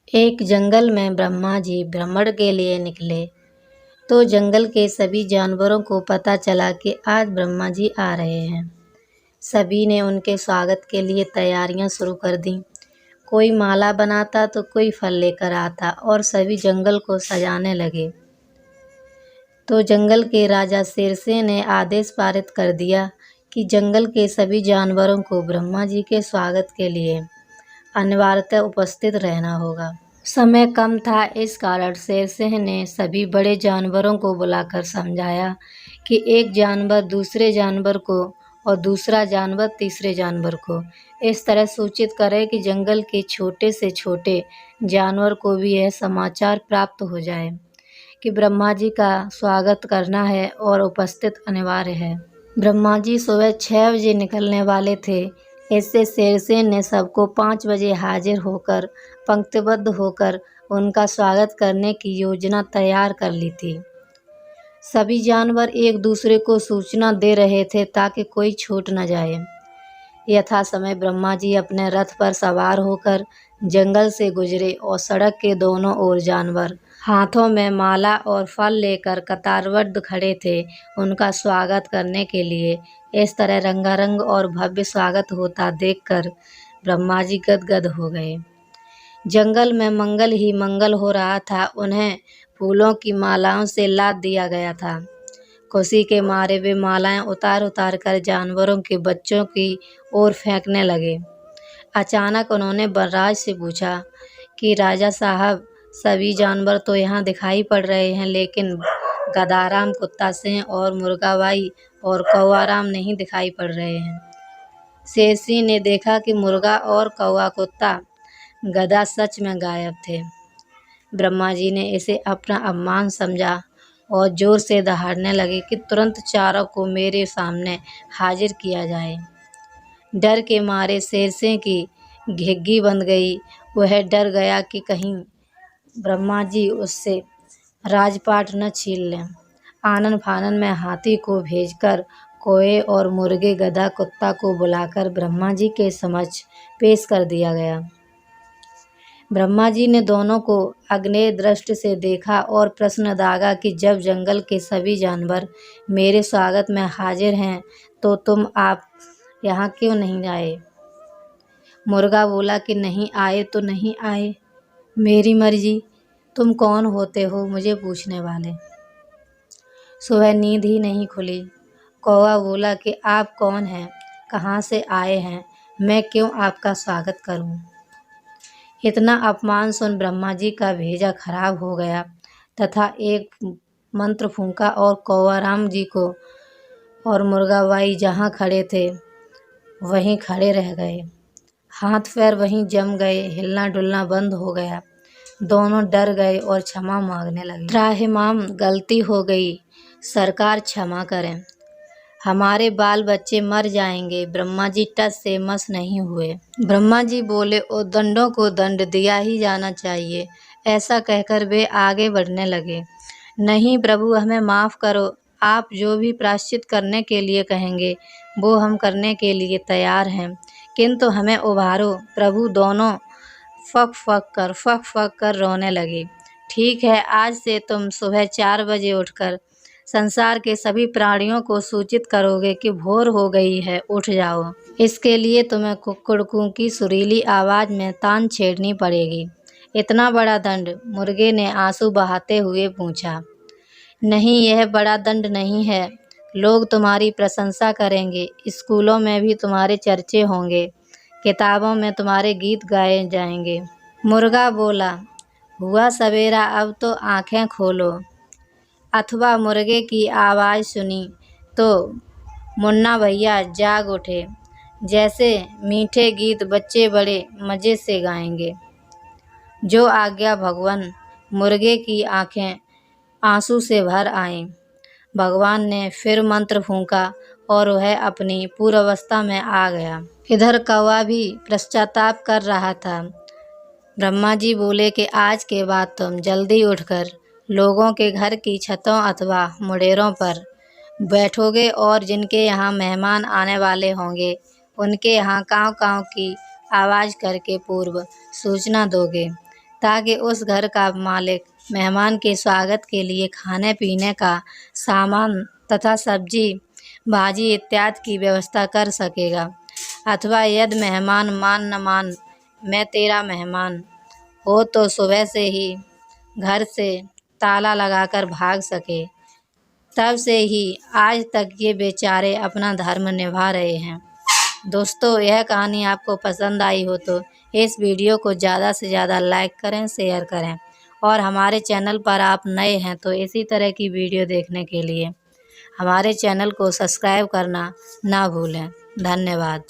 एक जंगल में ब्रह्मा जी भ्रमण के लिए निकले तो जंगल के सभी जानवरों को पता चला कि आज ब्रह्मा जी आ रहे हैं। सभी ने उनके स्वागत के लिए तैयारियां शुरू कर दी। कोई माला बनाता तो कोई फल लेकर आता और सभी जंगल को सजाने लगे। तो जंगल के राजा शेरसिंह ने आदेश पारित कर दिया कि जंगल के सभी जानवरों को ब्रह्मा जी के स्वागत के लिए अनिवार्यतः उपस्थित रहना होगा। समय कम था, इस कारण शेरसिंह ने सभी बड़े जानवरों को बुलाकर समझाया कि एक जानवर दूसरे जानवर को और दूसरा जानवर तीसरे जानवर को इस तरह सूचित करे कि जंगल के छोटे से छोटे जानवर को भी यह समाचार प्राप्त हो जाए कि ब्रह्मा जी का स्वागत करना है और उपस्थित अनिवार्य है। ब्रह्मा जी सुबह 6 बजे निकलने वाले थे। इससे शेरसिंह ने सबको 5 बजे हाजिर होकर पंक्तिबद्ध होकर उनका स्वागत करने की योजना तैयार कर ली थी। सभी जानवर एक दूसरे को सूचना दे रहे थे ताकि कोई छूट न जाए। यथा समय ब्रह्मा जी अपने रथ पर सवार होकर जंगल से गुजरे और सड़क के दोनों ओर जानवर हाथों में माला और फल लेकर कतारबद्ध खड़े थे उनका स्वागत करने के लिए। इस तरह रंगारंग और भव्य स्वागत होता देखकर ब्रह्मा जी गदगद हो गए। जंगल में मंगल ही मंगल हो रहा था। उन्हें फूलों की मालाओं से लाद दिया गया था। खुशी के मारे वे मालाएं उतार उतार कर जानवरों के बच्चों की ओर फेंकने लगे। अचानक उन्होंने बलराज से पूछा कि राजा साहब, सभी जानवर तो यहाँ दिखाई पड़ रहे हैं, लेकिन गदाराम, कुत्ता सिंह और मुर्गाबाई और कौवाराम नहीं दिखाई पड़ रहे हैं। शेरसिंह ने देखा कि मुर्गा और कौवा कुत्ता गधा सच में गायब थे। ब्रह्मा जी ने इसे अपना अपमान समझा और जोर से दहाड़ने लगे कि तुरंत चारों को मेरे सामने हाजिर किया जाए। डर के मारे शेरसिंह की घिघी बंध गई। वह डर गया कि कहीं ब्रह्मा जी उससे राजपाट न छीन लें। आनन फानन में हाथी को भेजकर कौवे और मुर्गे, गधा, कुत्ता को बुलाकर ब्रह्मा जी के समक्ष पेश कर दिया गया। ब्रह्मा जी ने दोनों को अग्नेय दृष्टि से देखा और प्रश्न दागा कि जब जंगल के सभी जानवर मेरे स्वागत में हाजिर हैं तो तुम आप यहाँ क्यों नहीं आए? मुर्गा बोला कि नहीं आए तो नहीं आए, मेरी मर्जी। तुम कौन होते हो मुझे पूछने वाले? सुबह नींद ही नहीं खुली। कौवा बोला कि आप कौन हैं, कहाँ से आए हैं, मैं क्यों आपका स्वागत करूं? इतना अपमान सुन ब्रह्मा जी का भेजा खराब हो गया तथा एक मंत्र फूंका और कौवाराम जी को और मुर्गाबाई जहाँ खड़े थे वहीं खड़े रह गए। हाथ पैर वहीं जम गए, हिलना डुलना बंद हो गया। दोनों डर गए और क्षमा मांगने लगे। त्राहिमाम, गलती हो गई, सरकार क्षमा करें, हमारे बाल बच्चे मर जाएंगे। ब्रह्मा जी टस से मस नहीं हुए। ब्रह्मा जी बोले, उद्दंडों को दंड दिया ही जाना चाहिए। ऐसा कहकर वे आगे बढ़ने लगे। नहीं प्रभु, हमें माफ़ करो, आप जो भी प्रायश्चित करने के लिए कहेंगे वो हम करने के लिए तैयार हैं, किंतु हमें उबारो। प्रभु दोनों फक फक कर रोने लगे। ठीक है, आज से तुम सुबह 4 बजे उठकर संसार के सभी प्राणियों को सूचित करोगे कि भोर हो गई है, उठ जाओ। इसके लिए तुम्हें कुक्कुड़ों की सुरीली आवाज़ में तान छेड़नी पड़ेगी। इतना बड़ा दंड? मुर्गे ने आंसू बहाते हुए पूछा। नहीं, यह बड़ा दंड नहीं है। लोग तुम्हारी प्रशंसा करेंगे, स्कूलों में भी तुम्हारे चर्चे होंगे, किताबों में तुम्हारे गीत गाए जाएंगे। मुर्गा बोला, हुआ सवेरा, अब तो आंखें खोलो। अथवा मुर्गे की आवाज़ सुनी तो मुन्ना भैया जाग उठे। जैसे मीठे गीत बच्चे बड़े मज़े से गाएंगे। जो आज्ञा भगवान। मुर्गे की आंखें आंसू से भर आईं। भगवान ने फिर मंत्र फूंका और वह अपनी पूर्वावस्था में आ गया। इधर कौवा भी पश्चाताप कर रहा था। ब्रह्मा जी बोले कि आज के बाद तुम जल्दी उठकर लोगों के घर की छतों अथवा मुडेरों पर बैठोगे और जिनके यहाँ मेहमान आने वाले होंगे उनके यहाँ काँव काँव की आवाज़ करके पूर्व सूचना दोगे, ताकि उस घर का मालिक मेहमान के स्वागत के लिए खाने पीने का सामान तथा सब्जी भाजी इत्यादि की व्यवस्था कर सकेगा। अथवा यदि मेहमान मान न मान मैं तेरा मेहमान हो तो सुबह से ही घर से ताला लगाकर भाग सके। तब से ही आज तक ये बेचारे अपना धर्म निभा रहे हैं। दोस्तों, यह कहानी आपको पसंद आई हो तो इस वीडियो को ज़्यादा से ज़्यादा लाइक करें, शेयर करें और हमारे चैनल पर आप नए हैं तो इसी तरह की वीडियो देखने के लिए हमारे चैनल को सब्सक्राइब करना ना भूलें। धन्यवाद।